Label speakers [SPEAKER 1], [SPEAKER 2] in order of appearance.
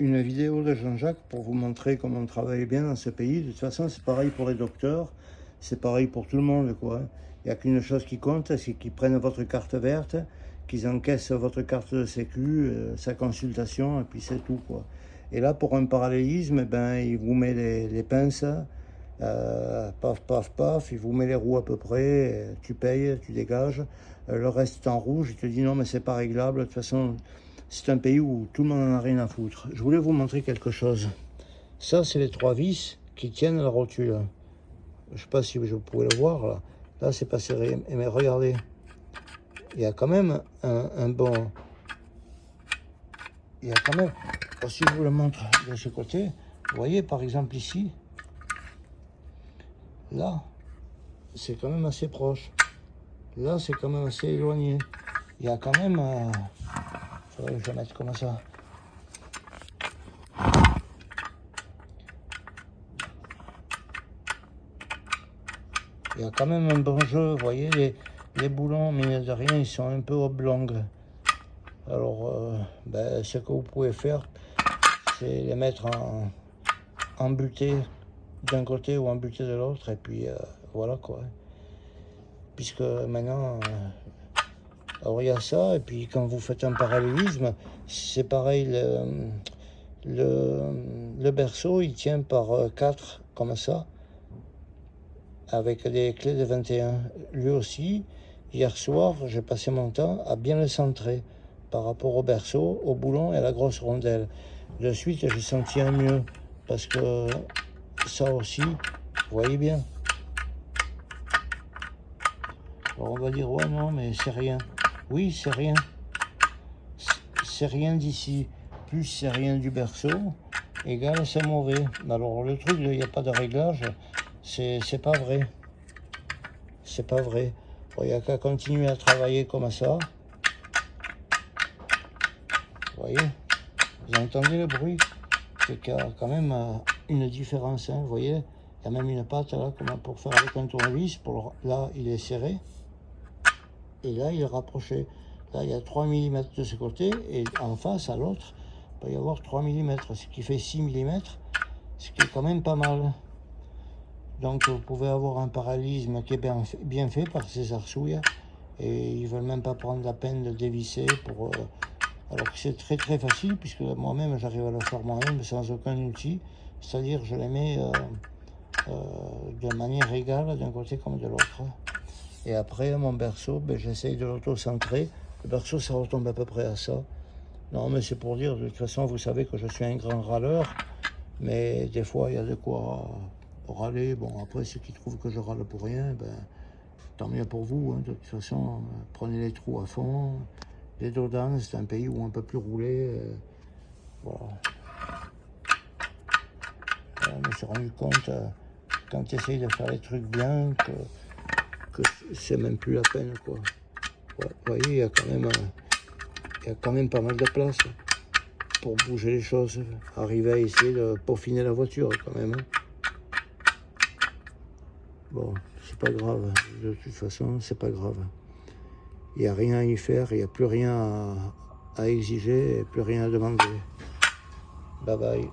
[SPEAKER 1] une vidéo de Jean-Jacques pour vous montrer comment on travaille bien dans ce pays. De toute façon, c'est pareil pour les docteurs, c'est pareil pour tout le monde, quoi. Il n'y a qu'une chose qui compte, c'est qu'ils prennent votre carte verte, qu'ils encaissent votre carte de sécu, sa consultation, et puis c'est tout, quoi. Et là, pour un parallélisme, ben, il vous met les pinces, paf, paf, paf, il vous met les roues à peu près, tu payes, tu dégages, le reste est en rouge, il te dit non, mais c'est pas réglable, de toute façon, c'est un pays où tout le monde en a rien à foutre. Je voulais vous montrer quelque chose. Ça, c'est les 3 vis qui tiennent la rotule. Je sais pas si vous pouvez le voir, là. Là, c'est pas serré, mais regardez, il y a quand même un bon... Il y a quand même... Si je vous le montre de ce côté, vous voyez, par exemple, ici, là, c'est quand même assez proche. Là, c'est quand même assez éloigné. Il y a quand même... faudrait que je le mette comme ça. Il y a quand même un bon jeu. Vous voyez, les boulons, mine de rien, ils sont un peu oblongs. Alors, ben, ce que vous pouvez faire, c'est les mettre en butée d'un côté ou en butée de l'autre. Et puis, voilà, quoi. Puisque maintenant... alors il y a ça, et puis quand vous faites un parallélisme, c'est pareil, le berceau il tient par 4 comme ça, avec des clés de 21. Lui aussi, hier soir, j'ai passé mon temps à bien le centrer par rapport au berceau, au boulon et à la grosse rondelle. De suite, j'ai senti un mieux, parce que ça aussi, vous voyez bien. Alors on va dire, ouais non, mais c'est rien. Oui, c'est rien. C'est rien d'ici, plus c'est rien du berceau, égal c'est mauvais. Alors le truc, il n'y a pas de réglage, c'est pas vrai. C'est pas vrai. Il n'y a qu'à continuer à travailler comme ça. Vous voyez? Vous entendez le bruit? C'est qu'il y a quand même une différence. Hein, vous voyez? Il y a même une patte là, comme pour faire avec un tournevis. Là, il est serré. Et là, il est rapproché. Là, il y a 3 mm de ce côté, et en face, à l'autre, il peut y avoir 3 mm, ce qui fait 6 mm, ce qui est quand même pas mal. Donc, vous pouvez avoir un parallélisme qui est bien fait par ces arsouilles, et ils ne veulent même pas prendre la peine de dévisser, alors que c'est très très facile, puisque moi-même, j'arrive à le faire moi-même sans aucun outil, c'est-à-dire je les mets de manière égale d'un côté comme de l'autre. Et après, mon berceau, ben, j'essaye de l'auto-centrer. Le berceau, ça retombe à peu près à ça. Non, mais c'est pour dire, de toute façon, vous savez que je suis un grand râleur. Mais des fois, il y a de quoi râler. Bon, après, ceux qui trouvent que je râle pour rien, ben, tant mieux pour vous. Hein. De toute façon, prenez les trous à fond. Les Dodans, c'est un pays où on ne peut plus rouler. Voilà. On s'est rendu compte, quand tu essayes de faire les trucs bien, que c'est même plus la peine, quoi. Ouais, vous voyez, il y a quand même pas mal de place pour bouger les choses, arriver à essayer de peaufiner la voiture quand même. Bon, c'est pas grave, de toute façon, c'est pas grave. Il n'y a rien à y faire, il n'y a plus rien à exiger et plus rien à demander. Bye bye.